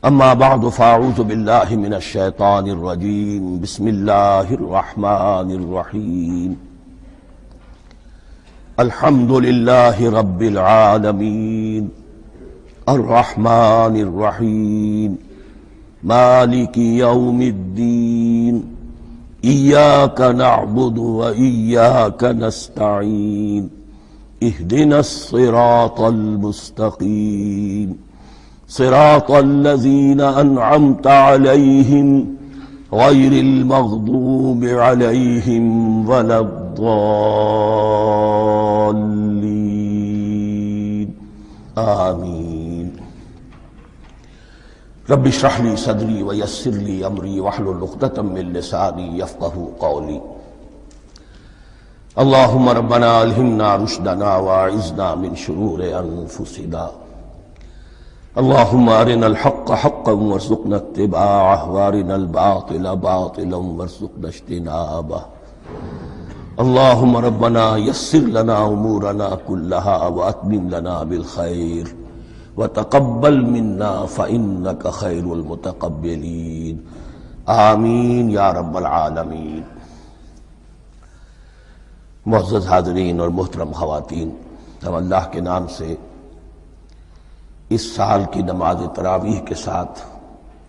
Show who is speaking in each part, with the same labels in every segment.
Speaker 1: اما بعد فاعوذ باللہ من الشیطان الرجیم بسم اللہ الرحمن الرحیم الحمد للہ رب العالمین الرحمن الرحیم مالک یوم الدین ایاک نعبد و ایاک نستعین اہدنا الصراط المستقیم صراط الذين أنعمت عليهم غير المغضوب عليهم ولا الضالين آمين رب اشرح لي صدري ويسر لي أمري واحلل عقدة من لساني يفقهوا قولي اللهم ربنا ألهمنا رشدنا واعذنا من شرور أنفسنا اللهم أرنا الحق حقا وارزقنا اتباعه وارنا الباطل باطلا وارزقنا اجتنابه اللهم ربنا يسر لنا أمورنا كلها وأتمم لنا بالخير وتقبل منا فإنك خير المتقبلين آمین یا رب العالمین۔ معزز حاضرین اور محترم خواتین، ہم اللہ کے نام سے اس سال کی نماز تراویح کے ساتھ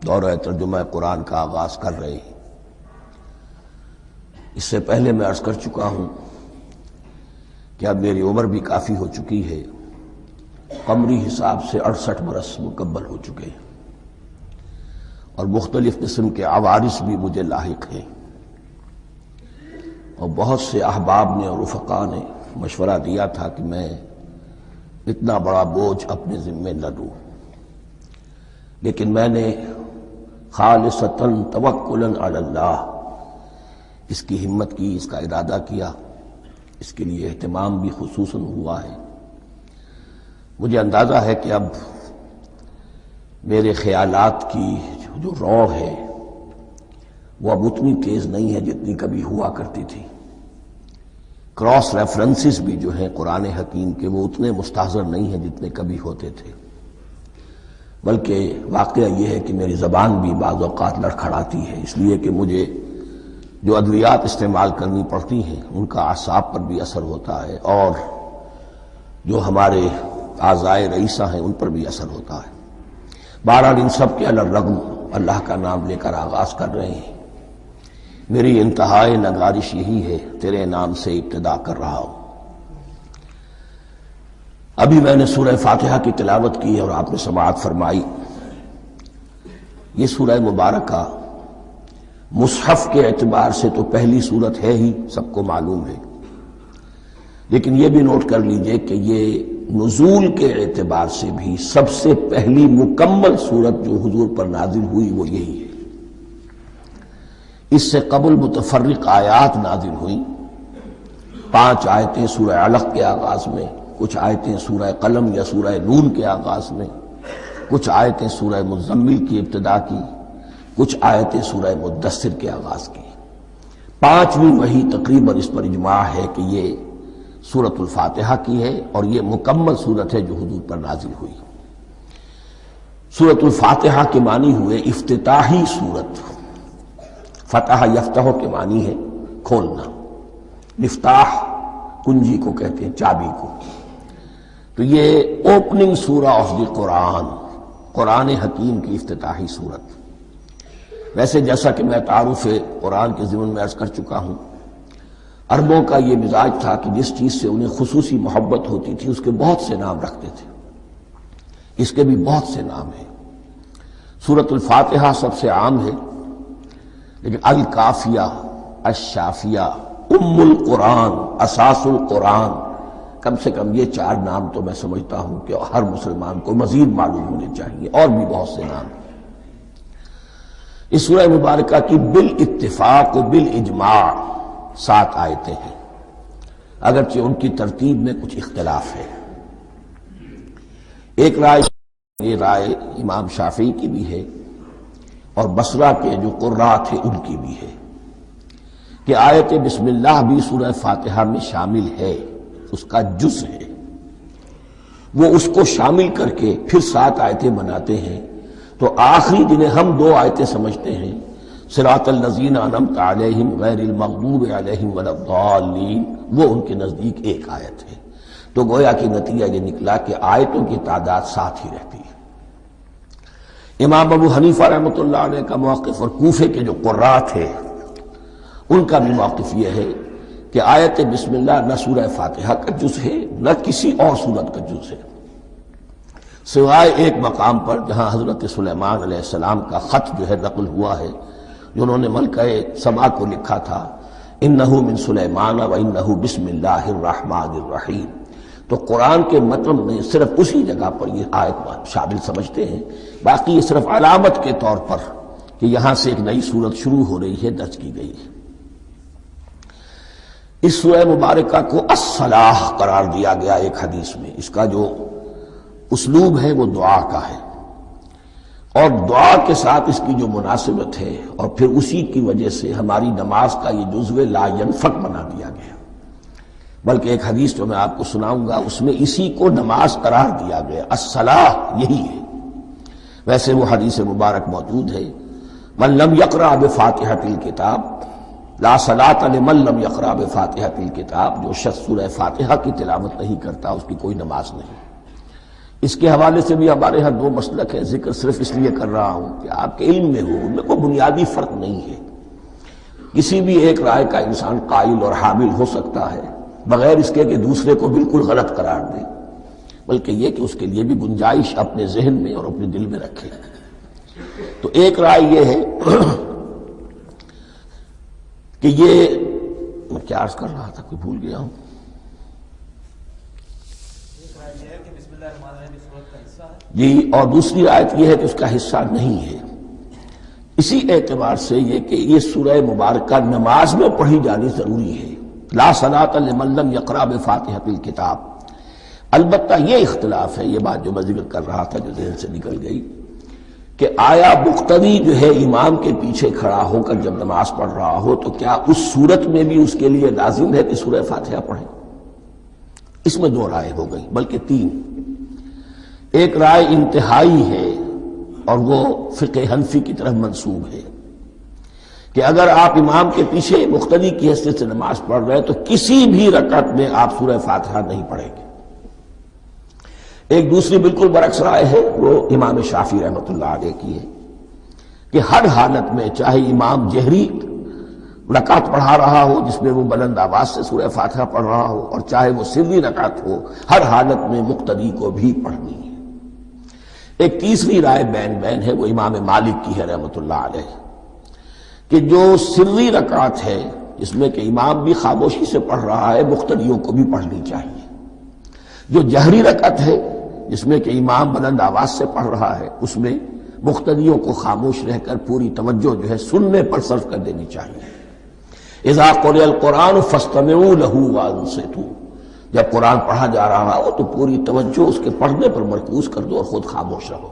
Speaker 1: دورہ ترجمہ قرآن کا آغاز کر رہے ہیں۔ اس سے پہلے میں عرض کر چکا ہوں کہ اب میری عمر بھی کافی ہو چکی ہے، قمری حساب سے 68 برس مکمل ہو چکے ہیں، اور مختلف قسم کے عوارض بھی مجھے لاحق ہیں، اور بہت سے احباب نے اور رفقاء نے مشورہ دیا تھا کہ میں اتنا بڑا بوجھ اپنے ذمے نہ لوں، لیکن میں نے خالصتاً توکلاً علی اللہ اس کی ہمت کی، اس کا ارادہ کیا، اس کے لیے اہتمام بھی خصوصاً ہوا ہے۔ مجھے اندازہ ہے کہ اب میرے خیالات کی جو رو ہے وہ اب اتنی تیز نہیں ہے جتنی کبھی ہوا کرتی تھی۔ کراس ریفرنسز بھی جو ہیں قرآن حکیم کے وہ اتنے مستحضر نہیں ہیں جتنے کبھی ہوتے تھے، بلکہ واقعہ یہ ہے کہ میری زبان بھی بعض اوقات لڑکھڑاتی ہے، اس لیے کہ مجھے جو ادویات استعمال کرنی پڑتی ہیں ان کا اعصاب پر بھی اثر ہوتا ہے، اور جو ہمارے اعضائے رئیسہ ہیں ان پر بھی اثر ہوتا ہے۔ بہرحال ان سب کے علی الرغم اللہ کا نام لے کر آغاز کر رہے ہیں۔ میری انتہائی نگارش یہی ہے، تیرے نام سے ابتدا کر رہا ہوں۔ ابھی میں نے سورہ فاتحہ کی تلاوت کی اور آپ نے سماعت فرمائی۔ یہ سورہ مبارکہ مصحف کے اعتبار سے تو پہلی سورت ہے ہی، سب کو معلوم ہے، لیکن یہ بھی نوٹ کر لیجئے کہ یہ نزول کے اعتبار سے بھی سب سے پہلی مکمل سورت جو حضور پر نازل ہوئی وہ یہی ہے۔ اس سے قبل متفرق آیات نازل ہوئیں، 5 آیتیں سورہ علق کے آغاز میں، کچھ آیتیں سورہ قلم یا سورہ نون کے آغاز میں، کچھ آیتیں سورہ مزمل کی ابتدا کی، کچھ آیتیں سورہ مدثر کے آغاز کی۔ 5ویں وحی تقریباً اس پر اجماع ہے کہ یہ سورۃ الفاتحہ کی ہے، اور یہ مکمل سورت ہے جو حضور پر نازل ہوئی۔ سورۃ الفاتحہ کے معنی ہوئے افتتاحی سورت، فتح یفتح کے معنی ہے کھولنا، مفتاح کنجی کو کہتے ہیں، چابی کو۔ تو یہ اوپننگ سورہ آف دی قرآن، قرآن حکیم کی افتتاحی صورت۔ ویسے جیسا کہ میں تعارف قرآن کے ضمن میں عرض کر چکا ہوں، عربوں کا یہ مزاج تھا کہ جس چیز سے انہیں خصوصی محبت ہوتی تھی اس کے بہت سے نام رکھتے تھے۔ اس کے بھی بہت سے نام ہیں۔ سورۃ الفاتحہ سب سے عام ہے، لیکن الکافیہ، الشافیہ، ام القرآن، اساس القرآن، کم سے کم یہ 4 نام تو میں سمجھتا ہوں کہ ہر مسلمان کو مزید معلوم ہونے چاہیے، اور بھی بہت سے نام ہیں۔ اس سورہ مبارکہ کی بالاتفاق و بالاجماع 7 آیتیں ہیں، اگرچہ ان کی ترتیب میں کچھ اختلاف ہے۔ ایک رائے، یہ رائے امام شافعی کی بھی ہے، اور بصرہ کے جو قراء تھے ان کی بھی ہے، کہ آیت بسم اللہ بھی سورہ فاتحہ میں شامل ہے، اس کا جز ہے، وہ اس کو شامل کر کے پھر 7 آیتیں بناتے ہیں تو آخری جنہیں ہم دو آیتیں سمجھتے ہیں صراط الذین انعمت علیہم غیر المغضوب علیہم ولا الضالین، وہ ان کے نزدیک ایک آیت ہے۔ تو گویا کہ نتیجہ یہ نکلا کہ آیتوں کی تعداد 7 ہی رہتی ہے۔ امام ابو حنیفہ رحمۃ اللہ علیہ کا موقف اور کوفے کے جو قراء تھے ان کا بھی موقف یہ ہے کہ آیت بسم اللہ نہ سورہ فاتحہ کا جز ہے نہ کسی اور سورت کا جز ہے، سوائے ایک مقام پر جہاں حضرت سلیمان علیہ السلام کا خط جو ہے نقل ہوا ہے، جنہوں نے ملکہ سبا کو لکھا تھا انہ من سلیمان و انہ بسم اللہ الرحمن الرحیم۔ تو قرآن کے متن میں صرف اسی جگہ پر یہ آیت شامل سمجھتے ہیں، باقی یہ صرف علامت کے طور پر کہ یہاں سے ایک نئی سورت شروع ہو رہی ہے درج کی گئی ہے۔ اس سورہ مبارکہ کو الصلاح قرار دیا گیا ایک حدیث میں، اس کا جو اسلوب ہے وہ دعا کا ہے، اور دعا کے ساتھ اس کی جو مناسبت ہے اور پھر اسی کی وجہ سے ہماری نماز کا یہ جزو لا ینفک بنا دیا گیا۔ بلکہ ایک حدیث جو میں آپ کو سناؤں گا اس میں اسی کو نماز قرار دیا گیا، الصلاح یہی ہے۔ ویسے وہ حدیث مبارک موجود ہے من لم یقرأ بفاتحۃ الکتاب لا صلاۃ لمن لم یقرأ بفاتحۃ الکتاب، جو شخص سورہ فاتحہ کی تلاوت نہیں کرتا اس کی کوئی نماز نہیں۔ اس کے حوالے سے بھی ہمارے ہاں دو مسلک ہیں، ذکر صرف اس لیے کر رہا ہوں کہ آپ کے علم میں ہو، ان میں کوئی بنیادی فرق نہیں ہے۔ کسی بھی ایک رائے کا انسان قائل اور حامل ہو سکتا ہے بغیر اس کے کہ دوسرے کو بالکل غلط قرار دے، بلکہ یہ کہ اس کے لیے بھی گنجائش اپنے ذہن میں اور اپنے دل میں رکھے۔ تو ایک رائے یہ ہے کہ یہ میں کیا عرض کر رہا تھا، کوئی بھول گیا ہوں۔ جی، اور دوسری آیت یہ ہے کہ اس کا حصہ نہیں ہے۔ اسی اعتبار سے یہ کہ یہ سورہ مبارکہ نماز میں پڑھی جانی ضروری ہے، لا صلاۃ لمن لم یقرأ بفاتحۃ الکتاب۔ البتہ یہ اختلاف ہے، یہ بات جو میں ذکر کر رہا تھا جو ذہن سے نکل گئی، کہ آیا مقتدی جو ہے امام کے پیچھے کھڑا ہو کر جب نماز پڑھ رہا ہو تو کیا اس صورت میں بھی اس کے لیے لازم ہے کہ سورہ فاتحہ پڑھے؟ اس میں دو رائے ہو گئی، بلکہ تین۔ ایک رائے انتہائی ہے اور وہ فقہ حنفی کی طرف منسوب ہے کہ اگر آپ امام کے پیچھے مقتدی کی حیثیت سے نماز پڑھ رہے تو کسی بھی رکعت میں آپ سورہ فاتحہ نہیں پڑھیں گے۔ ایک دوسری بالکل برعکس رائے ہے، وہ امام شافعی رحمۃ اللہ علیہ کی ہے کہ ہر حالت میں چاہے امام جہری رکعت پڑھا رہا ہو جس میں وہ بلند آواز سے سورہ فاتحہ پڑھ رہا ہو اور چاہے وہ سری رکعت ہو، ہر حالت میں مقتدی کو بھی پڑھنی ہے۔ ایک تیسری رائے بین بین ہے، وہ امام مالک کی ہے رحمۃ اللہ علیہ، کہ جو سری رکعت ہے جس میں کہ امام بھی خاموشی سے پڑھ رہا ہے مقتدیوں کو بھی پڑھنی چاہیے۔ جو جہری رکعت ہے جس میں کہ امام بلند آواز سے پڑھ رہا ہے اس میں مقتدیوں کو خاموش رہ کر پوری توجہ جو ہے سننے پر صرف کر دینی چاہیے۔ اذا قرئ القرآن فاستمعوا له وانصتوا، جب قرآن پڑھا جا رہا ہو تو پوری توجہ اس کے پڑھنے پر مرکوز کر دو اور خود خاموش رہو۔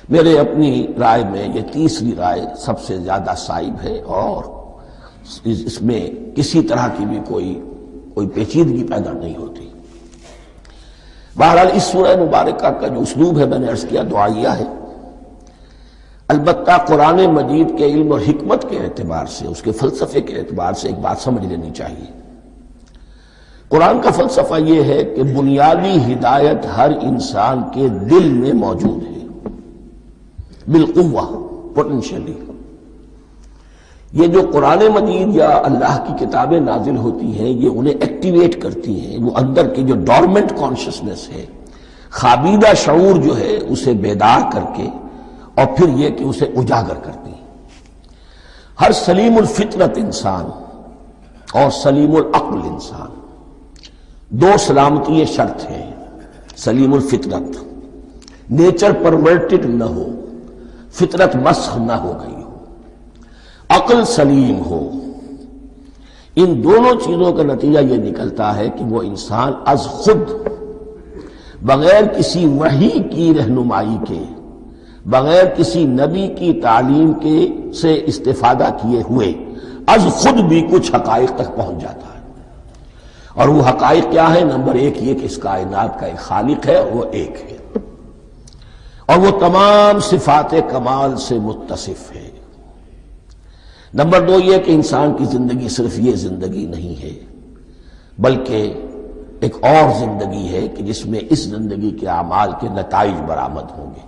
Speaker 1: میرے اپنی رائے میں یہ تیسری رائے سب سے زیادہ صائب ہے اور اس میں کسی طرح کی بھی کوئی پیچیدگی پیدا نہیں ہوتی۔ بہرحال اس سورہ مبارکہ کا جو اسلوب ہے میں نے عرض کیا دعائیہ ہے، البتہ قرآن مجید کے علم اور حکمت کے اعتبار سے، اس کے فلسفے کے اعتبار سے ایک بات سمجھ لینی چاہیے۔ قرآن کا فلسفہ یہ ہے کہ بنیادی ہدایت ہر انسان کے دل میں موجود ہے بالقوہ، پوٹینشلی۔ یہ جو قرآن مجید یا اللہ کی کتابیں نازل ہوتی ہیں یہ انہیں ایکٹیویٹ کرتی ہیں، وہ اندر کی جو ڈورمنٹ کانشسنس ہے، خوابیدہ شعور جو ہے اسے بیدار کر کے اور پھر یہ کہ اسے اجاگر کرتی ہیں۔ ہر سلیم الفطرت انسان اور سلیم العقل انسان، دو سلامتی شرط ہیں۔ سلیم الفطرت، نیچر پرورٹڈ نہ ہو، فطرت مسخ نہ ہو گئی ہو، عقل سلیم ہو۔ ان دونوں چیزوں کا نتیجہ یہ نکلتا ہے کہ وہ انسان از خود، بغیر کسی وحی کی رہنمائی کے، بغیر کسی نبی کی تعلیم کے سے استفادہ کیے ہوئے از خود بھی کچھ حقائق تک پہنچ جاتا ہے۔ اور وہ حقائق کیا ہے؟ نمبر ایک یہ کہ اس کائنات کا ایک خالق ہے اور وہ ایک ہے، اور وہ تمام صفات کمال سے متصف ہے۔ نمبر 2 یہ کہ انسان کی زندگی صرف یہ زندگی نہیں ہے، بلکہ ایک اور زندگی ہے کہ جس میں اس زندگی کے اعمال کے نتائج برآمد ہوں گے۔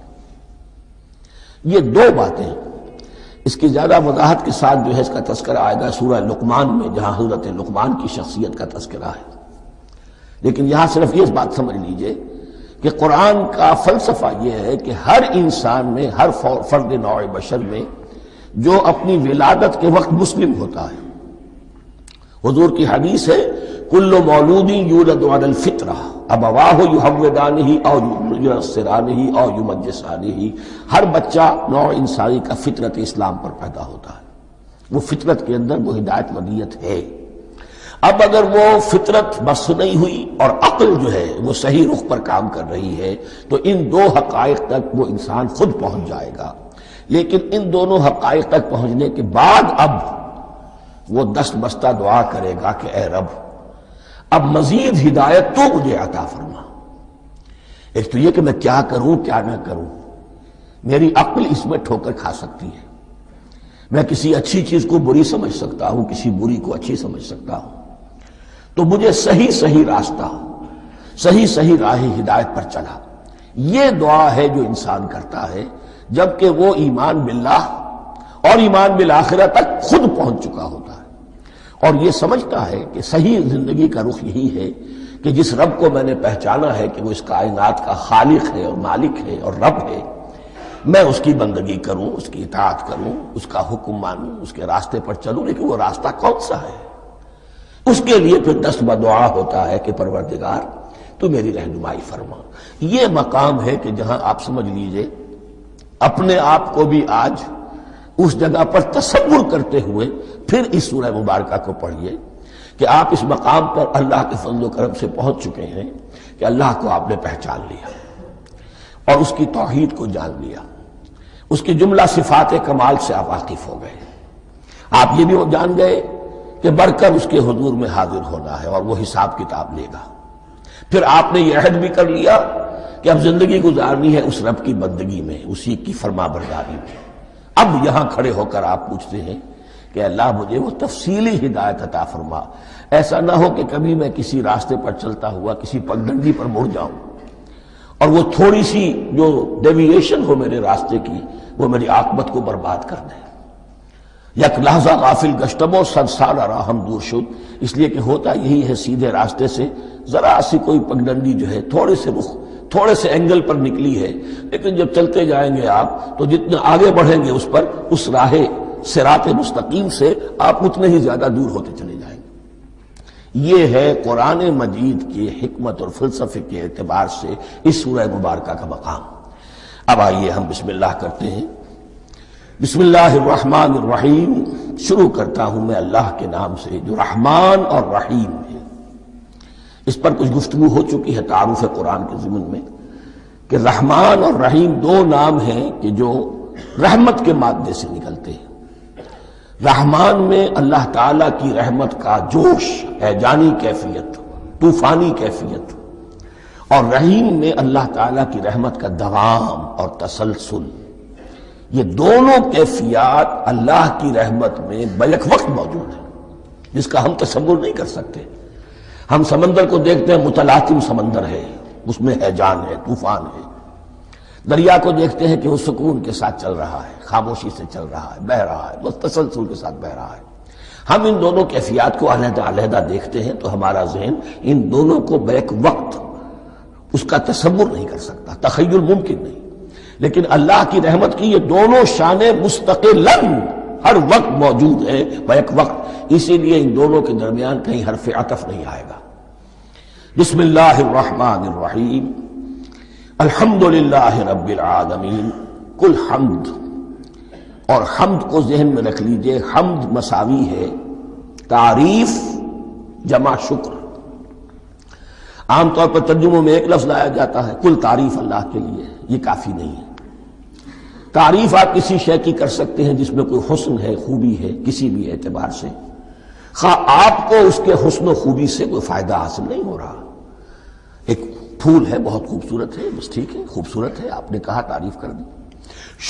Speaker 1: یہ 2 باتیں، اس کی زیادہ وضاحت کے ساتھ جو ہے اس کا تذکرہ آئے گا سورہ لقمان میں، جہاں حضرت لقمان کی شخصیت کا تذکرہ ہے۔ لیکن یہاں صرف یہ بات سمجھ لیجئے کہ قرآن کا فلسفہ یہ ہے کہ ہر انسان میں، ہر فرد نوع بشر میں جو اپنی ولادت کے وقت مسلم ہوتا ہے، حضور کی حدیث ہے کل مولود یولد علی الفطرہ ابواہ یحودانہ او ینصرانہ او یمجسانہ، ہر بچہ نوع انسانی کا فطرت اسلام پر پیدا ہوتا ہے، وہ فطرت کے اندر وہ ہدایت ودیت ہے۔ اب اگر وہ فطرت بس نہیں ہوئی اور عقل جو ہے وہ صحیح رخ پر کام کر رہی ہے تو ان 2 حقائق تک وہ انسان خود پہنچ جائے گا۔ لیکن ان دونوں حقائق تک پہنچنے کے بعد اب وہ دست بستہ دعا کرے گا کہ اے رب اب مزید ہدایت تو مجھے عطا فرما۔ ایک تو یہ کہ میں کیا کروں کیا نہ کروں، میری عقل اس میں ٹھوکر کھا سکتی ہے، میں کسی اچھی چیز کو بری سمجھ سکتا ہوں، کسی بری کو اچھی سمجھ سکتا ہوں، تو مجھے صحیح راستہ، صحیح راہ ہدایت پر چلا۔ یہ دعا ہے جو انسان کرتا ہے جبکہ وہ ایمان باللہ اور ایمان بالآخرہ تک خود پہنچ چکا ہوتا ہے، اور یہ سمجھتا ہے کہ صحیح زندگی کا رخ یہی ہے کہ جس رب کو میں نے پہچانا ہے کہ وہ اس کائنات کا خالق ہے اور مالک ہے اور رب ہے، میں اس کی بندگی کروں، اس کی اطاعت کروں، اس کا حکم مانوں، اس کے راستے پر چلوں۔ لیکن وہ راستہ کون سا ہے؟ اس کے لیے پھر دست بدعا ہوتا ہے کہ پروردگار تو میری رہنمائی فرما۔ یہ مقام ہے کہ جہاں آپ سمجھ لیجئے اپنے آپ کو بھی آج اس جگہ پر تصور کرتے ہوئے پھر اس سورہ مبارکہ کو پڑھیے کہ آپ اس مقام پر اللہ کے فضل و کرم سے پہنچ چکے ہیں کہ اللہ کو آپ نے پہچان لیا اور اس کی توحید کو جان لیا، اس کی جملہ صفات کمال سے آپ واقف ہو گئے۔ آپ یہ بھی جان گئے کہ بڑھ کر اس کے حضور میں حاضر ہونا ہے اور وہ حساب کتاب لے گا۔ پھر آپ نے یہ عہد بھی کر لیا کہ اب زندگی گزارنی ہے اس رب کی بندگی میں، اسی کی فرما برداری میں۔ اب یہاں کھڑے ہو کر آپ پوچھتے ہیں کہ اللہ مجھے وہ تفصیلی ہدایت عطا فرما، ایسا نہ ہو کہ کبھی میں کسی راستے پر چلتا ہوا کسی پگڈنڈی پر مڑ جاؤں اور وہ تھوڑی سی جو ڈیویشن ہو میرے راستے کی وہ میری عاقبت کو برباد کر دے۔ یک لحظہ غافل گشتم و 100 سال راہم دور شد، اس لیے کہ ہوتا یہی ہے سیدھے راستے سے ذرا سی کوئی پگڈنڈی جو ہے تھوڑے سے اینگل پر نکلی ہے، لیکن جب چلتے جائیں گے آپ تو جتنے آگے بڑھیں گے اس پر، اس راہ صراط مستقیم سے آپ اتنے ہی زیادہ دور ہوتے چلے جائیں گے۔ یہ ہے قرآن مجید کی حکمت اور فلسفے کے اعتبار سے اس سورہ مبارکہ کا مقام۔ اب آئیے ہم بسم اللہ کرتے ہیں۔ بسم اللہ الرحمن الرحیم، شروع کرتا ہوں میں اللہ کے نام سے جو رحمان اور رحیم ہے۔ اس پر کچھ گفتگو ہو چکی ہے تعارف قرآن کے ضمن میں کہ رحمان اور رحیم 2 نام ہیں کہ جو رحمت کے مادے سے نکلتے ہیں۔ رحمان میں اللہ تعالیٰ کی رحمت کا جوش، ہیجانی کیفیت، طوفانی کیفیت، اور رحیم میں اللہ تعالیٰ کی رحمت کا دوام اور تسلسل۔ یہ دونوں کیفیات اللہ کی رحمت میں بیک وقت موجود ہیں، جس کا ہم تصور نہیں کر سکتے۔ ہم سمندر کو دیکھتے ہیں، متلاطم سمندر ہے، اس میں ہیجان ہے، طوفان ہے۔ دریا کو دیکھتے ہیں کہ وہ سکون کے ساتھ چل رہا ہے، خاموشی سے چل رہا ہے، بہہ رہا ہے، بس تسلسل کے ساتھ بہہ رہا ہے۔ ہم ان دونوں کیفیات کو علیحدہ علیحدہ دیکھتے ہیں تو ہمارا ذہن ان دونوں کو بیک وقت اس کا تصور نہیں کر سکتا، تخیل ممکن نہیں۔ لیکن اللہ کی رحمت کی یہ دونوں شانیں مستقلاً ہر وقت موجود ہیں، بیک وقت، اسی لیے ان دونوں کے درمیان کہیں حرف عطف نہیں آئے گا۔ بسم اللہ الرحمن الرحیم، الحمدللہ رب العالمین۔ کل حمد، اور حمد کو ذہن میں رکھ لیجئے، حمد مساوی ہے تعریف جمع شکر۔ عام طور پر ترجموں میں ایک لفظ لایا جاتا ہے، کل تعریف اللہ کے لیے، یہ کافی نہیں ہے۔ تعریف آپ کسی شے کی کر سکتے ہیں جس میں کوئی حسن ہے، خوبی ہے، کسی بھی اعتبار سے، خواہ آپ کو اس کے حسن و خوبی سے کوئی فائدہ حاصل نہیں ہو رہا۔ ایک پھول ہے، بہت خوبصورت ہے، بس ٹھیک ہے، خوبصورت ہے، آپ نے کہا، تعریف کر دی۔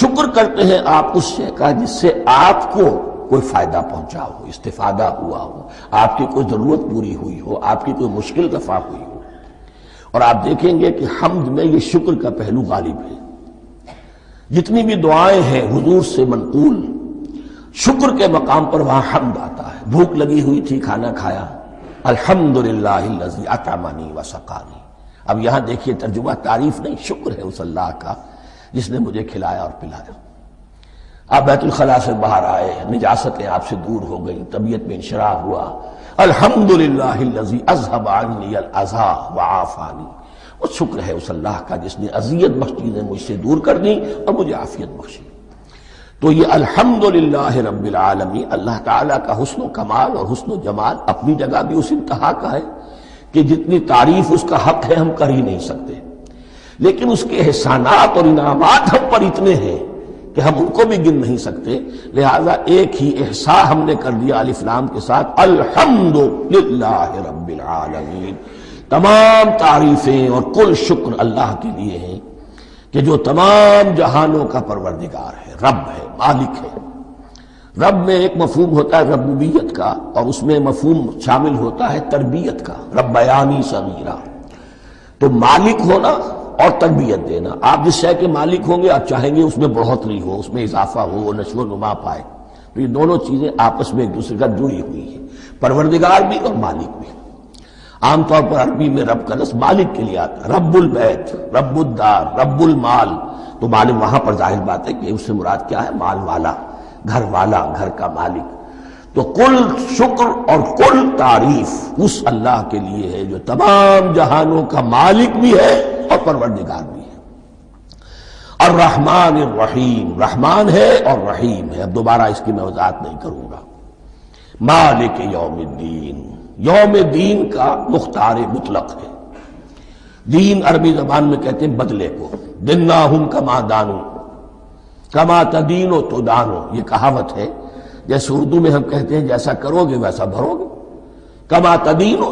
Speaker 1: شکر کرتے ہیں آپ اس شے کا جس سے آپ کو کوئی فائدہ پہنچا ہو، استفادہ ہوا ہو، آپ کی کوئی ضرورت پوری ہوئی ہو، آپ کی کوئی مشکل رفع ہوئی ہو۔ اور آپ دیکھیں گے کہ حمد میں یہ شکر کا پہلو غالب ہے۔ جتنی بھی دعائیں ہیں حضور سے منقول، شکر کے مقام پر وہاں حمد آتا ہے۔ بھوک لگی ہوئی تھی، کھانا کھایا، الحمدللہ الذی اطعمنی وسقانی۔ اب یہاں دیکھیے ترجمہ تعریف نہیں، شکر ہے اس اللہ کا جس نے مجھے کھلایا اور پلایا۔ آپ بیت الخلاء سے باہر آئے، نجاستیں آپ سے دور ہو گئیں، طبیعت میں انشراح ہوا، الحمدللہ الذی اذھب عنی الاذی وعافانی۔ وہ شکر ہے اس اللہ کا جس نے اذیت بخش چیزیں مجھ سے دور کر دیں اور مجھے عافیت بخشی۔ تو یہ الحمدللہ رب العالمین، اللہ تعالیٰ کا حسن و کمال اور حسن و جمال اپنی جگہ بھی اس انتہا کا ہے کہ جتنی تعریف اس کا حق ہے ہم کر ہی نہیں سکتے، لیکن اس کے احسانات اور انعامات ہم پر اتنے ہیں کہ ہم ان کو بھی گن نہیں سکتے۔ لہذا ایک ہی احساء ہم نے کر دیا الف لام کے ساتھ، الحمدللہ رب العالمین۔ تمام تعریفیں اور کل شکر اللہ کے لیے ہیں کہ جو تمام جہانوں کا پروردگار ہے، رب ہے، مالک ہے۔ رب میں ایک مفہوم ہوتا ہے ربوبیت کا، اور اس میں مفہوم شامل ہوتا ہے تربیت کا، ربیانی صغیرہ۔ تو مالک ہونا اور تربیت دینا، آپ جس شے کے مالک ہوں گے آپ چاہیں گے اس میں بڑھوتری ہو، اس میں اضافہ ہو، وہ نشو و نما پائے۔ تو یہ دونوں چیزیں آپس میں ایک دوسرے کا جڑی ہوئی ہیں، پروردگار بھی اور مالک بھی۔ عام طور پر عربی میں رب کا لفظ مالک کے لیے آتا ہے، رب البیت، رب الدار، رب المال۔ تو مال وہاں پر ظاہر بات ہے کہ اس سے مراد کیا ہے، مال والا، گھر والا، گھر کا مالک۔ تو کل شکر اور کل تعریف اس اللہ کے لیے ہے جو تمام جہانوں کا مالک بھی ہے اور پروردگار بھی ہے۔ الرحمن الرحیم، رحمان ہے اور رحیم ہے۔ اب دوبارہ اس کی میں وضاحت نہیں کروں گا۔ مالک یوم الدین، یوم دین کا مختار مطلق ہے۔ دین عربی زبان میں کہتے ہیں بدلے کو، دناہم کما دانو کما تدینو تو دانو، یہ کہاوت ہے۔ جیسے اردو میں ہم کہتے ہیں جیسا کرو گے ویسا بھرو گے، کما تدینو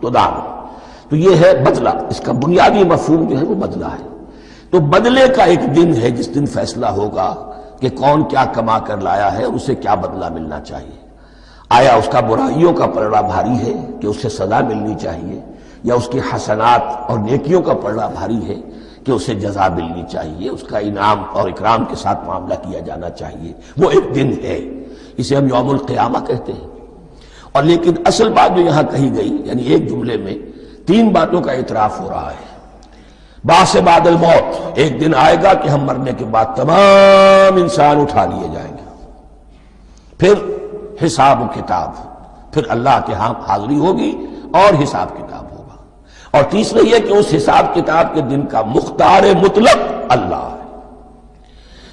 Speaker 1: تو دانو، تو یہ ہے بدلہ۔ اس کا بنیادی مفہوم جو ہے وہ بدلہ ہے۔ تو بدلے کا ایک دن ہے جس دن فیصلہ ہوگا کہ کون کیا کما کر لایا ہے اور اسے کیا بدلہ ملنا چاہیے۔ آیا اس کا برائیوں کا پلڑا بھاری ہے کہ اسے سزا ملنی چاہیے، یا اس کی حسنات اور نیکیوں کا پلڑا بھاری ہے کہ اسے جزا ملنی چاہیے، اس کا انعام اور اکرام کے ساتھ معاملہ کیا جانا چاہیے۔ وہ ایک دن ہے، اسے ہم یوم القیامہ کہتے ہیں۔ اور لیکن اصل بات جو یہاں کہی گئی، یعنی ایک جملے میں تین باتوں کا اعتراف ہو رہا ہے۔ بعث بعد الموت، ایک دن آئے گا کہ ہم مرنے کے بعد تمام انسان اٹھا لیے جائیں گے۔ پھر حساب و کتاب، پھر اللہ کے ہاں حاضری ہوگی اور حساب کتاب ہوگا۔ اور تیسرا یہ کہ اس حساب کتاب کے دن کا مختار مطلق اللہ ہے،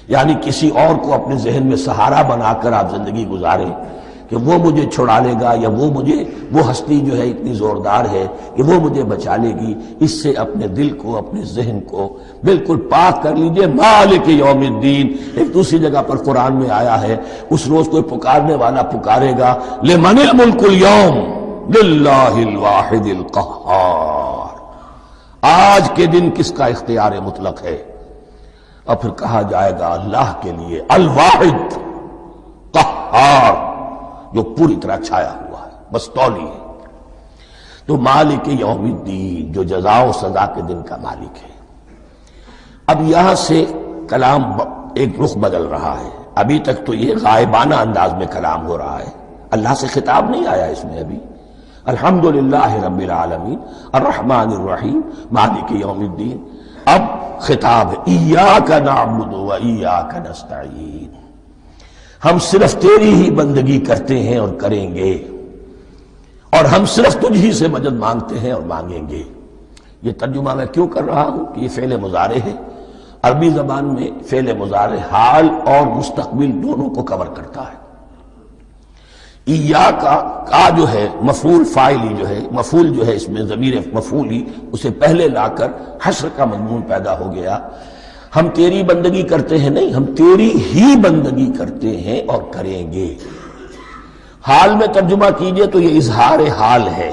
Speaker 1: یعنی کسی اور کو اپنے ذہن میں سہارا بنا کر آپ زندگی گزاریں کہ وہ مجھے چھڑا لے گا، یا وہ ہستی جو ہے اتنی زوردار ہے کہ وہ مجھے بچا لے گی، اس سے اپنے دل کو، اپنے ذہن کو بالکل پاک کر لیجئے۔ مالک یوم الدین، ایک دوسری جگہ پر قرآن میں آیا ہے، اس روز کوئی پکارنے والا پکارے گا، لمن الملک اليوم للہ الواحد القہار، آج کے دن کس کا اختیار مطلق ہے؟ اور پھر کہا جائے گا اللہ کے لیے، الواحد قہار، جو پوری طرح چھایا ہوا ہے، بس تولی ہے۔ تو مالک یوم الدین، جو جزا و سزا کے دن کا مالک ہے۔ اب یہاں سے کلام ایک رخ بدل رہا ہے۔ ابھی تک تو یہ غائبانہ انداز میں کلام ہو رہا ہے، اللہ سے خطاب نہیں آیا اس میں ابھی۔ الحمدللہ رب العالمین الرحمن الرحیم مالک یوم الدین۔ اب خطاب ہے، ایاک نعبد و ایاک نستعین، ہم صرف تیری ہی بندگی کرتے ہیں اور کریں گے، اور ہم صرف تجھ ہی سے مدد مانگتے ہیں اور مانگیں گے۔ یہ ترجمہ میں کیوں کر رہا ہوں کہ یہ فعل مضارع ہے۔ عربی زبان میں فعل مضارع حال اور مستقبل دونوں کو کور کرتا ہے۔ کا جو ہے مفعول فاعلی جو ہے، مفعول جو ہے اس میں ضمیر مفعولی، اسے پہلے لا کر حشر کا مضمون پیدا ہو گیا۔ ہم تیری بندگی کرتے ہیں نہیں، ہم تیری ہی بندگی کرتے ہیں اور کریں گے۔ حال میں ترجمہ کیجئے تو یہ اظہار حال ہے،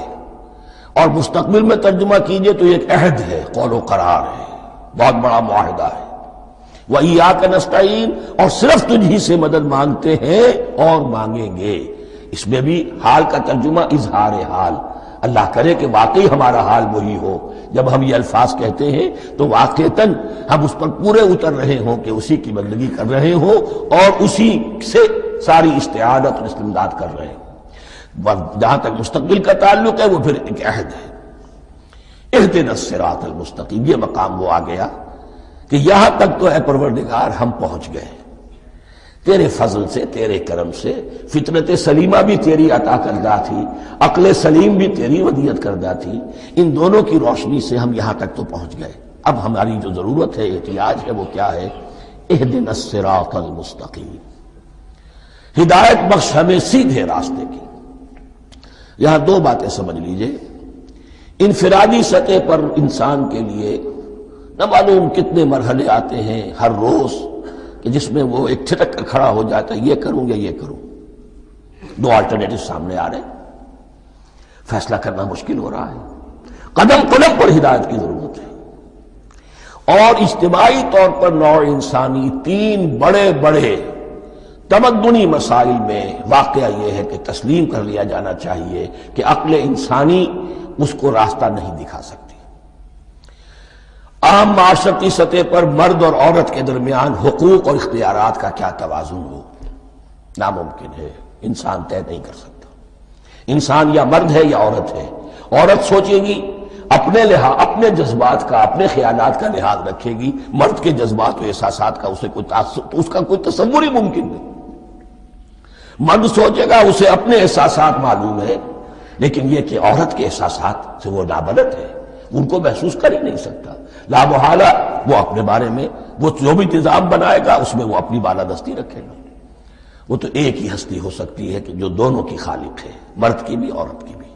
Speaker 1: اور مستقبل میں ترجمہ کیجئے تو یہ ایک عہد ہے، قول و قرار ہے، بہت بڑا معاہدہ ہے۔ وَإِيَّاكَ نَسْتَعِينُ، اور صرف تجھ ہی سے مدد مانگتے ہیں اور مانگیں گے۔ اس میں بھی حال کا ترجمہ اظہار حال، اللہ کرے کہ واقعی ہمارا حال وہی ہو، جب ہم یہ الفاظ کہتے ہیں تو واقعتاً ہم اس پر پورے اتر رہے ہوں کہ اسی کی بندگی کر رہے ہوں اور اسی سے ساری استعانت اور استمداد کر رہے ہیں۔ جہاں تک مستقبل کا تعلق ہے وہ پھر ایک عہد ہے، اہدنا الصراط المستقیم، یہ مقام وہ آ گیا کہ یہاں تک تو اے پروردگار ہم پہنچ گئے، تیرے فضل سے، تیرے کرم سے، فطرت سلیمہ بھی تیری عطا کردہ تھی، عقل سلیم بھی تیری ودیعت کردہ تھی، ان دونوں کی روشنی سے ہم یہاں تک تو پہنچ گئے۔ اب ہماری جو ضرورت ہے، احتیاج ہے، وہ کیا ہے؟ اہدنا الصراط المستقیم، ہدایت بخش ہمیں سیدھے راستے کی۔ یہاں دو باتیں سمجھ لیجئے، انفرادی سطح پر انسان کے لیے نہ معلوم کتنے مرحلے آتے ہیں ہر روز کہ جس میں وہ ایک ٹھٹک کر کھڑا ہو جاتا ہے، یہ کروں یا یہ کروں، دو آلٹرنیٹو سامنے آ رہے ہیں، فیصلہ کرنا مشکل ہو رہا ہے، قدم قدم پر ہدایت کی ضرورت ہے۔ اور اجتماعی طور پر نوع انسانی تین بڑے بڑے تمدنی مسائل میں واقعہ یہ ہے کہ تسلیم کر لیا جانا چاہیے کہ عقل انسانی اس کو راستہ نہیں دکھا سکتی۔ عام معاشرتی سطح پر مرد اور عورت کے درمیان حقوق اور اختیارات کا کیا توازن ہو، ناممکن ہے، انسان طے نہیں کر سکتا۔ انسان یا مرد ہے یا عورت ہے، عورت سوچے گی اپنے لحاظ، اپنے جذبات کا، اپنے خیالات کا لحاظ رکھے گی، مرد کے جذبات و احساسات کا اس کا کوئی تصور ہی ممکن نہیں۔ مرد سوچے گا اسے اپنے احساسات معلوم ہے، لیکن یہ کہ عورت کے احساسات سے وہ نابلد ہے، ان کو محسوس کر ہی نہیں سکتا، لا محالہ وہ اپنے بارے میں وہ جو بھی نظام بنائے گا اس میں وہ اپنی بالادستی رکھے گا۔ وہ تو ایک ہی ہستی ہو سکتی ہے کہ جو دونوں کی خالق ہے، مرد کی بھی عورت کی بھی،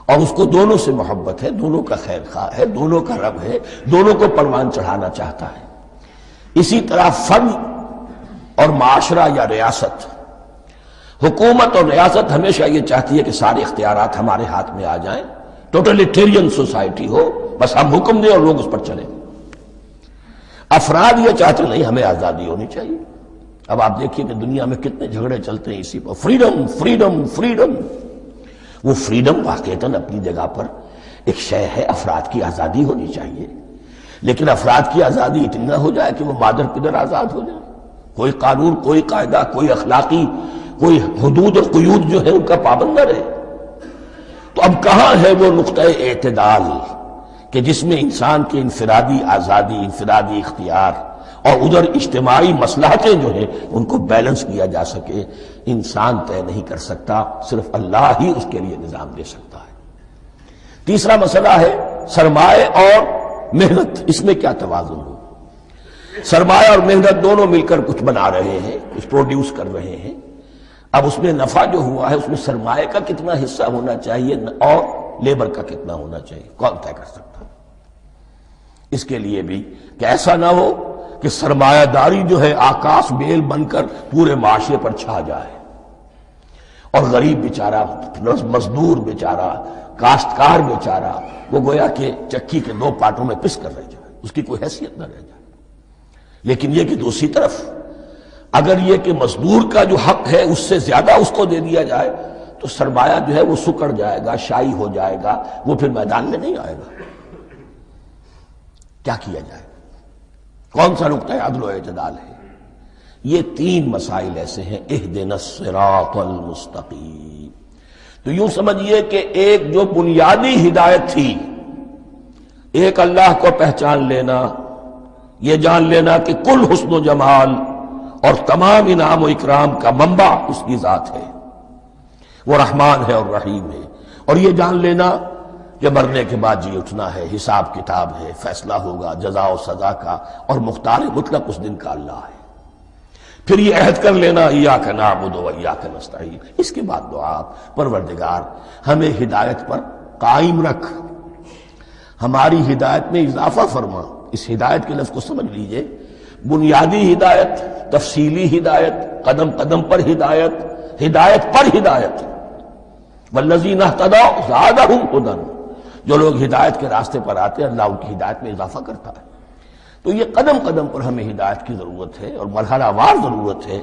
Speaker 1: اور اس کو دونوں سے محبت ہے، دونوں کا خیر خواہ ہے، دونوں کا رب ہے، دونوں کو پروان چڑھانا چاہتا ہے۔ اسی طرح فرد اور معاشرہ یا ریاست، حکومت اور ریاست ہمیشہ یہ چاہتی ہے کہ سارے اختیارات ہمارے ہاتھ میں آ جائیں، ٹوٹلیٹیرین سوسائٹی ہو، بس ہم حکم دیں اور لوگ اس پر چلیں۔ افراد یہ چاہتے نہیں، ہمیں آزادی ہونی چاہیے۔ اب آپ دیکھیے کہ دنیا میں کتنے جھگڑے چلتے ہیں اسی پر، فریڈم فریڈم فریڈم۔ وہ فریڈم واقعتاً اپنی جگہ پر ایک شے ہے، افراد کی آزادی ہونی چاہیے، لیکن افراد کی آزادی اتنی نہ ہو جائے کہ وہ مادر پدر آزاد ہو جائے، کوئی قانون، کوئی قاعدہ، کوئی اخلاقی کوئی حدود اور قیود جو ہے ان کا پابند نہ رہے۔ تو اب کہاں ہے وہ نقطہ اعتدال کہ جس میں انسان کی انفرادی آزادی، انفرادی اختیار اور ادھر اجتماعی مصلحتیں جو ہیں ان کو بیلنس کیا جا سکے؟ انسان طے نہیں کر سکتا، صرف اللہ ہی اس کے لیے نظام دے سکتا ہے۔ تیسرا مسئلہ ہے سرمایہ اور محنت، اس میں کیا توازن ہو؟ سرمایہ اور محنت دونوں مل کر کچھ بنا رہے ہیں، کچھ پروڈیوس کر رہے ہیں۔ اب اس میں نفع جو ہوا ہے اس میں سرمایہ کا کتنا حصہ ہونا چاہیے اور لیبر کا کتنا ہونا چاہیے، کون طے کر سکتا؟ اس کے لیے بھی کہ ایسا نہ ہو کہ سرمایہ داری جو ہے آکاش بیل بن کر پورے معاشرے پر چھا جائے، اور غریب بیچارہ، مزدور بیچارہ، کاشتکار بیچارہ وہ گویا کہ چکی کے دو پارٹوں میں پس کر رہ جائے، اس کی کوئی حیثیت نہ رہ جائے۔ لیکن یہ کہ دوسری طرف اگر یہ کہ مزدور کا جو حق ہے اس سے زیادہ اس کو دے دیا جائے تو سرمایہ جو ہے وہ سکڑ جائے گا، شائی ہو جائے گا، وہ پھر میدان میں نہیں آئے گا۔ کیا کیا جائے؟ کون سا نقطہ عدل و اعتدال ہے؟ یہ تین مسائل ایسے ہیں، اہدنا الصراط المستقیم۔ تو یوں سمجھیے کہ ایک جو بنیادی ہدایت تھی، ایک اللہ کو پہچان لینا، یہ جان لینا کہ کل حسن و جمال اور تمام انعام و اکرام کا منبع اس کی ذات ہے، وہ رحمان ہے اور رحیم ہے، اور یہ جان لینا کہ مرنے کے بعد جی اٹھنا ہے، حساب کتاب ہے، فیصلہ ہوگا جزا و سزا کا، اور مختار مطلق اس دن کا اللہ ہے۔ پھر یہ عہد کر لینا ایاک نعبد و ایاک نستعین۔ اس کے بعد دعا، پروردگار ہمیں ہدایت پر قائم رکھ، ہماری ہدایت میں اضافہ فرما۔ اس ہدایت کے لفظ کو سمجھ لیجئے، بنیادی ہدایت، تفصیلی ہدایت، قدم قدم پر ہدایت، ہدایت پر ہدایت۔ والذین اہتدوا زادہم ھدی، جو لوگ ہدایت کے راستے پر آتے ہیں اللہ ان کی ہدایت میں اضافہ کرتا ہے۔ تو یہ قدم قدم پر ہمیں ہدایت کی ضرورت ہے اور مرحلہ وار ضرورت ہے۔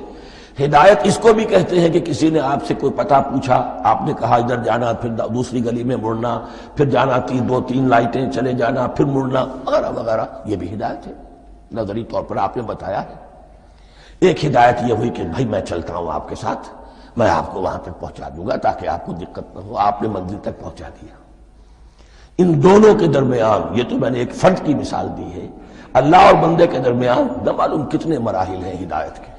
Speaker 1: ہدایت اس کو بھی کہتے ہیں کہ کسی نے آپ سے کوئی پتہ پوچھا، آپ نے کہا ادھر جانا، پھر دوسری گلی میں مڑنا، پھر جانا 2-3 لائٹیں چلے جانا، پھر مڑنا وغیرہ وغیرہ، یہ بھی ہدایت ہے، نظری طور پر آپ نے بتایا ہے۔ ایک ہدایت یہ ہوئی کہ بھائی میں چلتا ہوں آپ کے ساتھ، میں آپ کو وہاں تک پہنچا دوں گا تاکہ آپ کو دقت نہ ہو، آپ نے منزل تک پہنچا دیا۔ ان دونوں کے درمیان، یہ تو میں نے ایک فرد کی مثال دی ہے، اللہ اور بندے کے درمیان نہ معلوم کتنے مراحل ہیں ہدایت کے۔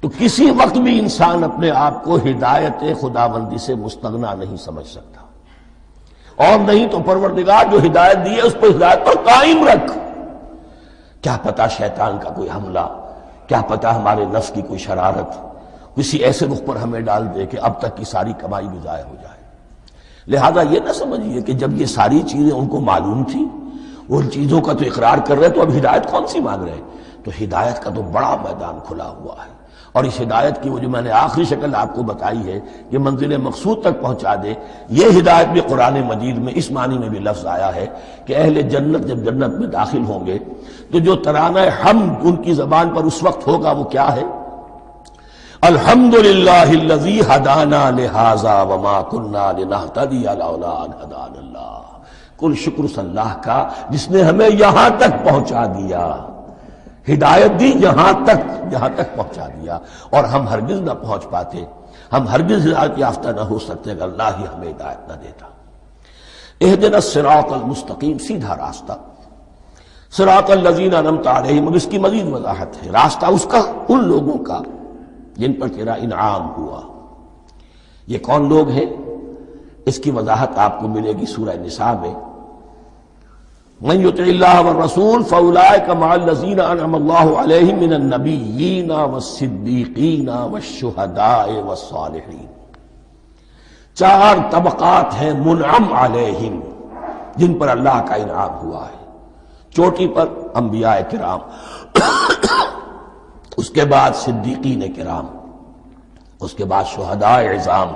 Speaker 1: تو کسی وقت بھی انسان اپنے آپ کو ہدایت خداوندی سے مستغنا نہیں سمجھ سکتا، اور نہیں تو پروردگار جو ہدایت دی ہے اس پر ہدایت پر قائم رکھ۔ کیا پتہ شیطان کا کوئی حملہ، کیا پتہ ہمارے نفس کی کوئی شرارت کسی ایسے رخ پر ہمیں ڈال دے کہ اب تک کی ساری کمائی بھی ضائع ہو جائے۔ لہذا یہ نہ سمجھیے کہ جب یہ ساری چیزیں ان کو معلوم تھی، ان چیزوں کا تو اقرار کر رہے تو اب ہدایت کون سی مانگ رہے ہیں؟ تو ہدایت کا تو بڑا میدان کھلا ہوا ہے، اور اس ہدایت کی وہ جو میں نے آخری شکل آپ کو بتائی ہے کہ منزل مقصود تک پہنچا دے، یہ ہدایت بھی قرآن مجید میں اس معنی میں بھی لفظ آیا ہے کہ اہل جنت جب جنت میں داخل ہوں گے تو جو ترانہ حمد ان کی زبان پر اس وقت ہوگا وہ کیا ہے؟ الحمدللہ الذی ہدانا لہذا وما کنا لنہتدی لولا ان ہدانا اللہ۔ کل شکر اس اللہ کا جس نے ہمیں یہاں تک پہنچا دیا، ہدایت دی یہاں تک پہنچا دیا، اور ہم ہرگز نہ پہنچ پاتے، ہم ہرگز ہدایت یافتہ نہ ہو سکتے اگر اللہ ہی ہمیں ہدایت نہ دیتا۔ اہدنا الصراط المستقیم، سیدھا راستہ، صراط الذین انعمت علیہم، اب اس کی مزید وضاحت ہے، راستہ اس کا ان لوگوں کا جن پر تیرا انعام ہوا۔ یہ کون لوگ ہیں؟ اس کی وضاحت آپ کو ملے گی سورہ نساء میں، من یطع اللہ والرسول فاولئک مع الذین انعم اللہ علیہم من النبیین والصدیقین والشہداء والصالحین۔ 4 طبقات ہیں منعم علیہم جن پر اللہ کا انعام ہوا ہے۔ چوٹی پر انبیاء کرام، اس کے بعد صدیقین کرام، اس کے بعد شہداء عظام،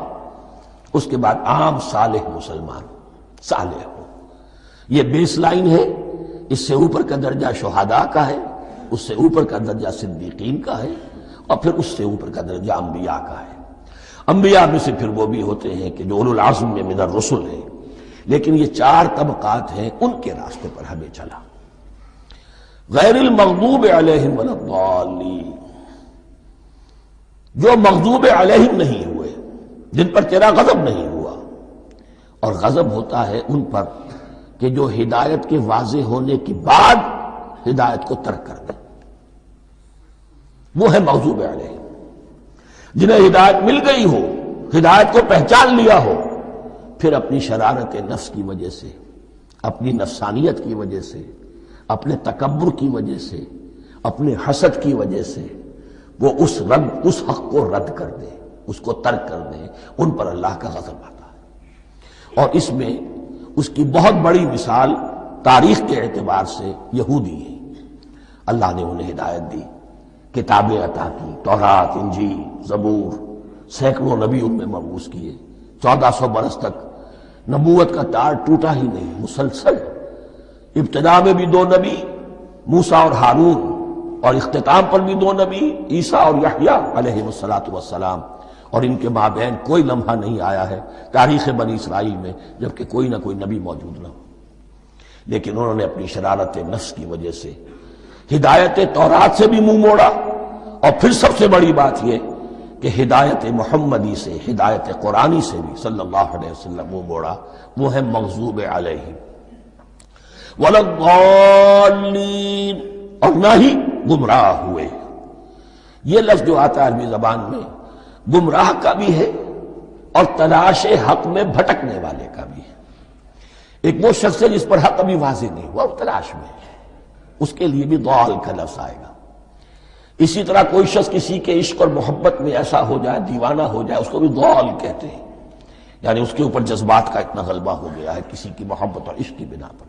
Speaker 1: اس کے بعد عام صالح مسلمان، صالح ہو۔ یہ بیس لائن ہے، اس سے اوپر کا درجہ شہداء کا ہے، اس سے اوپر کا درجہ صدیقین کا ہے، اور پھر اس سے اوپر کا درجہ انبیاء کا ہے۔ انبیاء میں سے پھر وہ بھی ہوتے ہیں کہ جو اولو العزم میں من الرسل ہیں، لیکن یہ 4 طبقات ہیں، ان کے راستے پر ہمیں چلا۔ غیر المغضوب علیہم ولا الضالین، جو مغضوب علیہم نہیں ہوئے، جن پر تیرا غضب نہیں ہوا، اور غضب ہوتا ہے ان پر کہ جو ہدایت کے واضح ہونے کے بعد ہدایت کو ترک کر دیں، وہ ہے مغضوب علیہم۔ جنہیں ہدایت مل گئی ہو، ہدایت کو پہچان لیا ہو، پھر اپنی شرارت نفس کی وجہ سے، اپنی نفسانیت کی وجہ سے، اپنے تکبر کی وجہ سے، اپنے حسد کی وجہ سے وہ اس حق کو رد کر دیں، اس کو ترک کر دیں، ان پر اللہ کا غضب آتا ہے۔ اور اس میں اس کی بہت بڑی مثال تاریخ کے اعتبار سے یہودی ہے۔ اللہ نے انہیں ہدایت دی، کتابیں عطا کی، تورات، انجیل، زبور، سینکڑوں نبی ان میں مبعوث کیے، 1400 برس تک نبوت کا تار ٹوٹا ہی نہیں، مسلسل۔ ابتدا میں بھی 2 نبی، موسیٰ اور ہارون، اور اختتام پر بھی 2 نبی، عیسیٰ اور یحییٰ علیہ السلام، اور ان کے مابین کوئی لمحہ نہیں آیا ہے تاریخ بنی اسرائیل میں جبکہ کوئی نہ کوئی نبی موجود نہ ہو۔ لیکن انہوں نے اپنی شرارت نفس کی وجہ سے ہدایت تورات سے بھی منہ موڑا، اور پھر سب سے بڑی بات یہ کہ ہدایت محمدی سے، ہدایت قرآنی سے بھی صلی اللہ علیہ وسلم منہ موڑا، وہ ہے مغضوب علیہم ولا الضالین، اور نہ ہی گمراہ ہوئے۔ یہ لفظ جو آتا ہے عربی زبان میں گمراہ کا بھی ہے اور تلاش حق میں بھٹکنے والے کا بھی ہے۔ ایک وہ شخص ہے جس پر حق ابھی واضح نہیں ہوا، وہ تلاش میں ہے، اس کے لیے بھی ضال کا لفظ آئے گا۔ اسی طرح کوئی شخص کسی کے عشق اور محبت میں ایسا ہو جائے، دیوانہ ہو جائے، اس کو بھی ضال کہتے ہیں، یعنی اس کے اوپر جذبات کا اتنا غلبہ ہو گیا ہے کسی کی محبت اور عشق کی بنا پر۔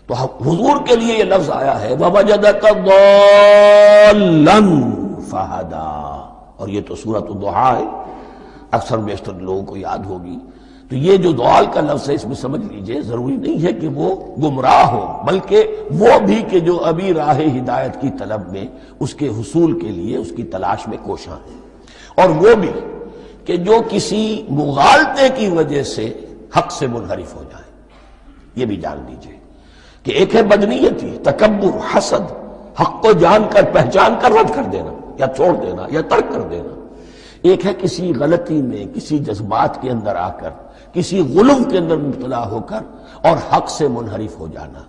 Speaker 1: تو حضور کے لیے یہ لفظ آیا ہے وَوَجَدَكَ ضَالًّا فَهَدَىٰ، اور یہ تو سورۃ الضحیٰ ہے، اکثر بیشتر لوگوں کو یاد ہوگی تو یہ جو دوال کا لفظ ہے اس میں سمجھ لیجئے ضروری نہیں ہے کہ وہ گمراہ ہو، بلکہ وہ بھی کہ جو ابھی راہ ہدایت کی طلب میں اس کے حصول کے لیے اس کی تلاش میں کوشاں ہیں، اور وہ بھی کہ جو کسی مغالطے کی وجہ سے حق سے منحرف ہو جائے۔ یہ بھی جان لیجئے کہ ایک ہے بدنیتی، تکبر، حسد، حق کو جان کر پہچان کر رد کر دینا یا چھوڑ دینا یا ترک کر دینا، ایک ہے کسی غلطی میں، کسی جذبات کے اندر آ کر، کسی غلو کے اندر مبتلا ہو کر اور حق سے منحرف ہو جانا۔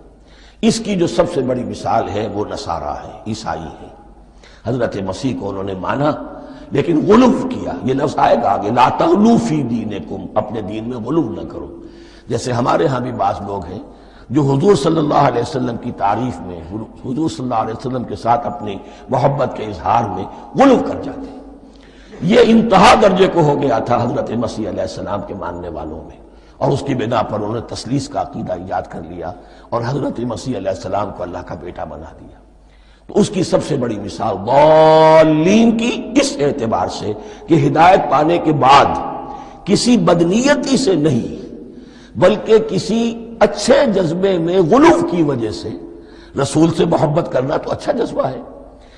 Speaker 1: اس کی جو سب سے بڑی مثال ہے وہ نصارہ ہے، عیسائی ہے۔ حضرت مسیح کو انہوں نے مانا لیکن غلو کیا، یہ لفظ آئے گا آگے، لا تغلو فی دینکم، اپنے دین میں غلو نہ کرو۔ جیسے ہمارے ہاں بھی بعض لوگ ہیں جو حضور صلی اللہ علیہ وسلم کی تعریف میں، حضور صلی اللہ علیہ وسلم کے ساتھ اپنی محبت کے اظہار میں غلو کر جاتے ہیں۔ یہ انتہا درجے کو ہو گیا تھا حضرت مسیح علیہ السلام کے ماننے والوں میں، اور اس کی بنا پر انہوں نے تثلیث کا عقیدہ ایجاد کر لیا اور حضرت مسیح علیہ السلام کو اللہ کا بیٹا بنا دیا۔ تو اس کی سب سے بڑی مثال ضالین کی اس اعتبار سے کہ ہدایت پانے کے بعد کسی بدنیتی سے نہیں بلکہ کسی اچھے جذبے میں غلو کی وجہ سے رسول سے محبت کرنا تو اچھا جذبہ ہے،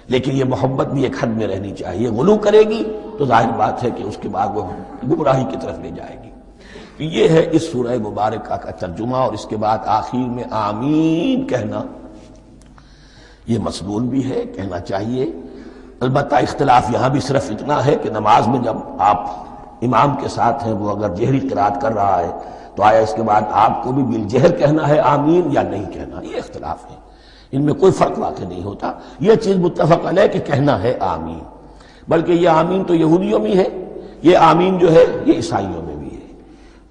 Speaker 1: لیکن یہ محبت بھی ایک حد میں رہنی چاہیے۔ غلو کرے گی تو ظاہر بات ہے کہ اس کے بعد وہ گمراہی کی طرف لے جائے گی۔ یہ ہے اس سورہ مبارکہ کا ترجمہ، اور اس کے بعد آخر میں آمین کہنا یہ مسنون بھی ہے، کہنا چاہیے۔ البتہ اختلاف یہاں بھی صرف اتنا ہے کہ نماز میں جب آپ امام کے ساتھ ہیں، وہ اگر جہری قرات کر رہا ہے تو آیا اس کے بعد آپ کو بھی بالجہر کہنا ہے آمین یا نہیں کہنا، یہ اختلاف ہے، ان میں کوئی فرق واقع نہیں ہوتا۔ یہ چیز متفق علیہ کہ کہنا ہے آمین، بلکہ یہ آمین تو یہودیوں میں ہے، یہ آمین جو ہے یہ عیسائیوں میں بھی ہے۔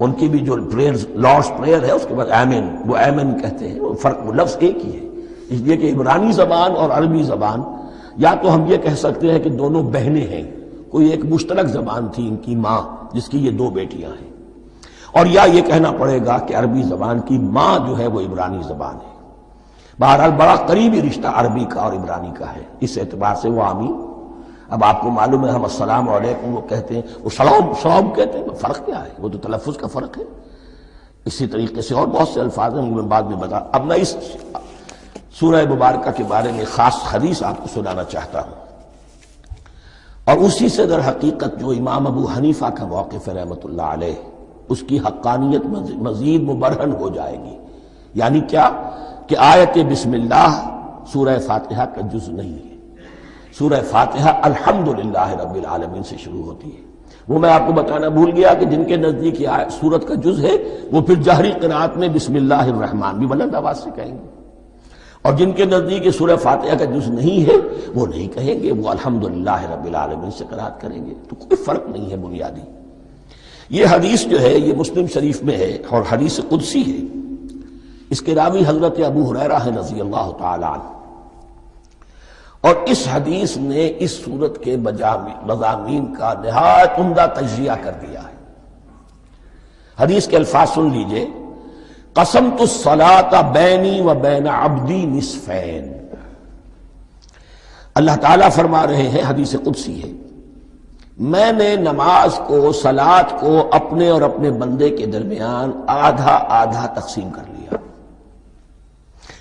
Speaker 1: ان کی بھی جو پریئر لارڈس پریئر ہے اس کے بعد آمین، وہ آمین کہتے ہیں، وہ فرق، وہ لفظ ایک ہی ہے، اس لیے کہ عبرانی زبان اور عربی زبان یا تو ہم یہ کہہ سکتے ہیں کہ دونوں بہنیں ہیں، کوئی ایک مشترک زبان تھی ان کی ماں جس کی یہ دو بیٹیاں ہیں، اور یا یہ کہنا پڑے گا کہ عربی زبان کی ماں جو ہے وہ عبرانی زبان ہے۔ بہرحال بڑا قریبی رشتہ عربی کا اور عبرانی کا ہے، اس اعتبار سے وہ آمین۔ اب آپ کو معلوم ہے ہم السلام علیکم وہ کہتے ہیں، وہ سلام کہتے ہیں، فرق کیا ہے؟ وہ تو تلفظ کا فرق ہے۔ اسی طریقے سے اور بہت سے الفاظ ہیں، میں بعد میں بتا۔ اب میں اس سورہ مبارکہ کے بارے میں خاص حدیث آپ کو سنانا چاہتا ہوں، اور اسی سے در حقیقت جو امام ابو حنیفہ کا موقف ہے رحمۃ اللہ علیہ، اس کی حقانیت مزید مبرہن ہو جائے گی۔ یعنی کیا کہ آیت بسم اللہ سورہ فاتحہ کا جز نہیں ہے، سورہ فاتحہ الحمدللہ رب العالمین سے شروع ہوتی ہے۔ وہ میں آپ کو بتانا بھول گیا کہ جن کے نزدیک یہ سورت کا جز ہے وہ پھر جہری قرات میں بسم اللہ الرحمن بھی بلند آواز سے کہیں گے، اور جن کے نزدیک یہ سورہ فاتحہ کا جز نہیں ہے وہ نہیں کہیں گے، وہ الحمدللہ رب العالمین سے قرات کریں گے۔ تو کوئی فرق نہیں ہے بنیادی۔ یہ حدیث جو ہے یہ مسلم شریف میں ہے اور حدیث قدسی ہے، اس کے راوی حضرت ابو ہریرہ ہے رضی اللہ تعالی عنہ، اور اس حدیث نے اس سورت کے مضامین کا نہایت عمدہ تجزیہ کر دیا ہے۔ حدیث کے الفاظ سن لیجئے، قسمت الصلاۃ بینی و بین عبدی نصفین۔ اللہ تعالیٰ فرما رہے ہیں، حدیث قدسی ہے، میں نے نماز کو، صلاۃ کو اپنے اور اپنے بندے کے درمیان آدھا آدھا تقسیم کر لیا،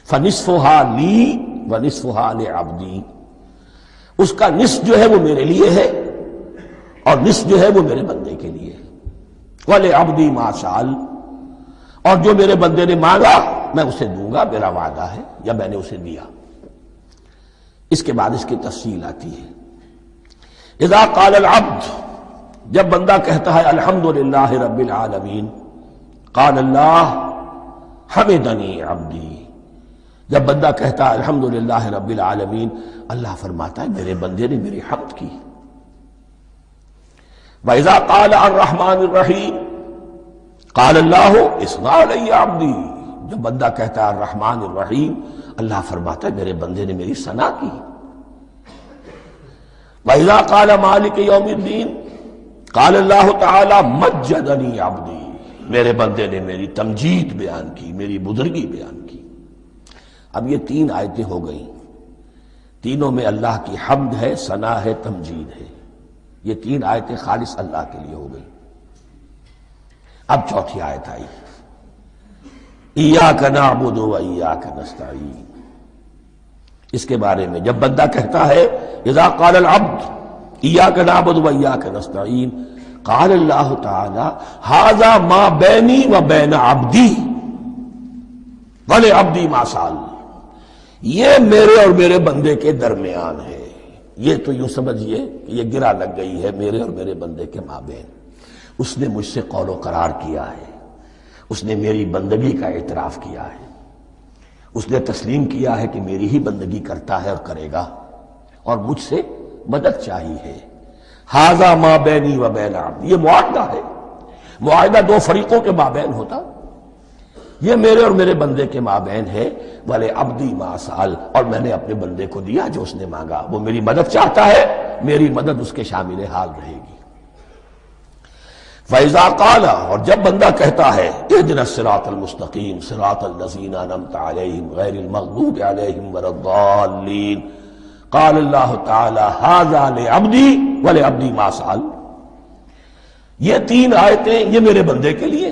Speaker 1: فنصفها لی ونصفها لعبدی، اس کا نصف جو ہے وہ میرے لیے ہے اور نصف جو ہے وہ میرے بندے کے لیے ہے، ولعبدی ما سأل، اور جو میرے بندے نے مانگا میں اسے دوں گا، میرا وعدہ ہے یا میں نے اسے دیا۔ اس کے بعد اس کی تفصیل آتی ہے، اذا قال العبد، جب بندہ کہتا ہے الحمدللہ رب العالمین، قال اللہ حمدنی عبدی، جب بندہ کہتا ہے الحمدللہ رب العالمین، اللہ فرماتا ہے میرے بندے نے میری حمد کی۔ وَإِذَا قَالَ الرَّحْمَٰنِ الرَّحِيمِ قَالَ اللَّهُ اثْنَىٰ عَلَيَّ عَبْدِي، جب بندہ کہتا ہے الرحمن الرحیم، اللہ فرماتا ہے میرے بندے نے میری ثنا کی۔ وَإِذَا قَالَ مَالِكِ يَوْمِ الدِّينِ قَالَ اللَّهُ تَعَالَىٰ مَجَّدَنِي عَبْدِي، میرے بندے نے میری تمجید بیان کی، میری بزرگی بیان کی۔ اب یہ تین آیتیں ہو گئیں، تینوں میں اللہ کی حمد ہے، ثنا ہے، تمجید ہے، یہ تین آیتیں خالص اللہ کے لیے ہو گئیں۔ اب چوتھی آیت آئی، ایاک نعبد و ایاک نستعین۔ اس کے بارے میں جب بندہ کہتا ہے اذا قال العبد ایاک نعبد و ایاک نستعین، قال اللہ تعالی ھذا ما بینی و بین عبدی ولعبدی ما سأل، یہ میرے اور میرے بندے کے درمیان ہے۔ یہ تو یوں سمجھیے کہ یہ گرہ لگ گئی ہے میرے اور میرے بندے کے مابین۔ اس نے مجھ سے قول و قرار کیا ہے، اس نے میری بندگی کا اعتراف کیا ہے، اس نے تسلیم کیا ہے کہ میری ہی بندگی کرتا ہے اور کرے گا، اور مجھ سے مدد چاہیے ہے۔ ھذا ما بینی و بین عبدی، یہ معاہدہ ہے، معاہدہ دو فریقوں کے مابین ہوتا، یہ میرے اور میرے بندے کے مابین ہے۔ وَلِعَبْدِي مَا سَأَلَ، اور میں نے اپنے بندے کو دیا جو اس نے مانگا، وہ میری مدد چاہتا ہے، میری مدد اس کے شامل حال رہے گی۔ فَإِذَا قَالَ، اور جب بندہ کہتا ہے اهْدِنَا الصِّرَاطَ الْمُسْتَقِيمَ صِرَاطَ الَّذِينَ أَنْعَمْتَ عَلَيْهِمْ غَيْرِ الْمَغْضُوبِ عَلَيْهِمْ وَلَا الضَّالِّينَ، قال اللہ تعالی ھذا لعبدی ولعبدی ما سأل، یہ تین آیتیں یہ میرے بندے کے لیے،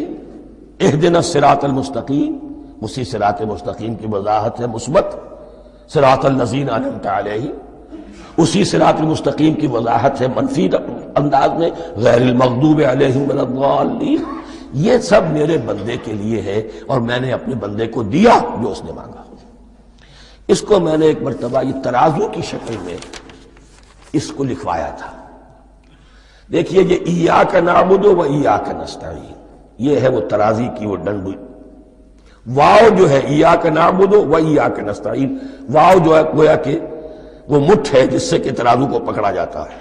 Speaker 1: اهدنا الصراط المستقیم، اسی صراط مستقیم کی وضاحت ہے مثبت، صراط الذین انعمت علیہم، اسی صراط المستقیم کی وضاحت ہے منفی انداز میں، غیر المغضوب علیہم ولا الضالین۔ یہ سب میرے بندے کے لیے ہے اور میں نے اپنے بندے کو دیا جو اس نے مانگا۔ اس کو میں نے ایک مرتبہ یہ ترازو کی شکل میں اس کو لکھوایا تھا۔ دیکھیے یہ ایاک نعبد و ایاک نستعین، یہ ہے وہ ترازی کی وہ ڈنڈی، واو جو ہے ایاک نعبد و ایاک نستعین، واو جو ہے گویا کہ وہ مٹھ ہے جس سے کہ ترازو کو پکڑا جاتا ہے۔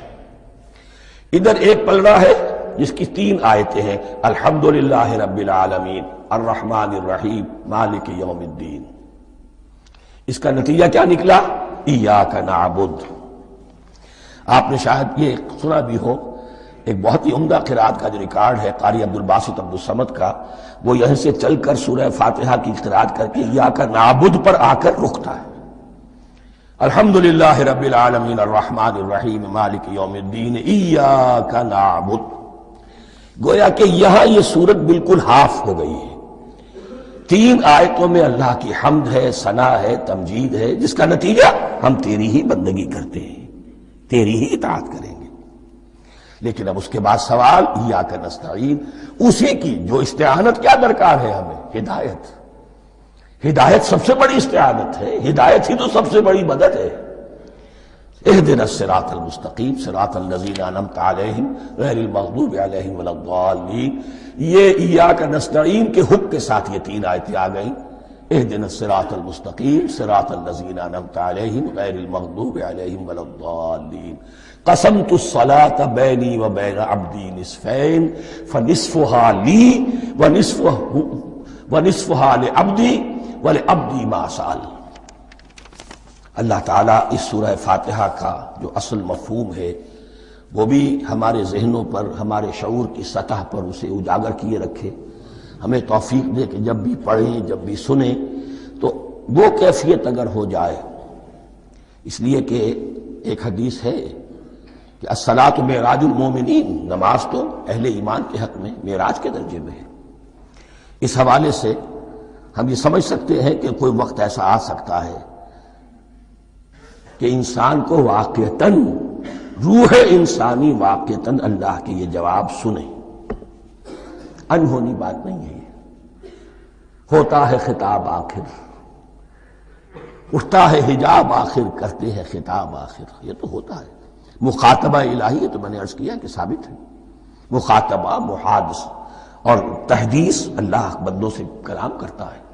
Speaker 1: ادھر ایک پلڑا ہے جس کی تین آیتیں ہیں، الحمدللہ رب العالمین الرحمن الرحیم مالک یوم الدین۔ اس کا نتیجہ کیا نکلا؟ ایاک نعبد۔ آپ نے شاید یہ سنا بھی ہو، ایک بہت ہی عمدہ قرات کا جو ریکارڈ ہے قاری عبدالباسط عبدالصمد کا، وہ یہیں سے چل کر سورہ فاتحہ کی قرات کر کے ایاک نعبد پر آ کر رکتا ہے، الحمدللہ رب العالمین الرحمن الرحیم مالک یوم الدین ایاک نعبد۔ گویا کہ یہاں یہ صورت بالکل ہاف ہو گئی ہے، تین آیتوں میں اللہ کی حمد ہے، ثنا ہے، تمجید ہے، جس کا نتیجہ ہم تیری ہی بندگی کرتے ہیں، تیری ہی اطاعت کریں گے۔ لیکن اب اس کے بعد سوال ایاک نستعین، اسی کی جو استعانت کیا درکار ہے ہمیں؟ ہدایت۔ ہدایت سب سے بڑی استعانت ہے، ہدایت ہی تو سب سے بڑی مدد ہے۔ اهدنا الصراط المستقیم صراط الذین انعمت علیہم غیر المغضوب علیہم ولا الضالین، یہ ایاک نستعین کے حکم کے ساتھ یہ تین آیتیں آ گئیں، اهدنا الصراط المستقیم صراط الذین انعمت علیہم غیر المغضوب علیہم ولا الضالین۔ قسمت الصلاة بینی و بین عبدی نصفین فنصفها لی ونصفها لعبدی ولعبدی ما سأل۔ اللہ تعالیٰ اس سورہ فاتحہ کا جو اصل مفہوم ہے وہ بھی ہمارے ذہنوں پر، ہمارے شعور کی سطح پر اسے اجاگر کیے رکھے، ہمیں توفیق دے کہ جب بھی پڑھیں، جب بھی سنیں تو وہ کیفیت اگر ہو جائے۔ اس لیے کہ ایک حدیث ہے کہ الصلاۃ معراج المومنین، نماز تو اہل ایمان کے حق میں معراج کے درجے میں ہے۔ اس حوالے سے ہم یہ سمجھ سکتے ہیں کہ کوئی وقت ایسا آ سکتا ہے کہ انسان کو واقعتاً، روح انسانی واقعتاً اللہ کے یہ جواب سنے، انہونی بات نہیں ہے یہ، ہوتا ہے خطاب آخر، اٹھتا ہے حجاب آخر، کرتے ہیں خطاب آخر، یہ تو ہوتا ہے۔ مخاطبہ الہی، یہ تو میں نے عرض کیا کہ ثابت ہے، مخاطبہ، محادث اور تحدیث، اللہ بندوں سے کلام کرتا ہے۔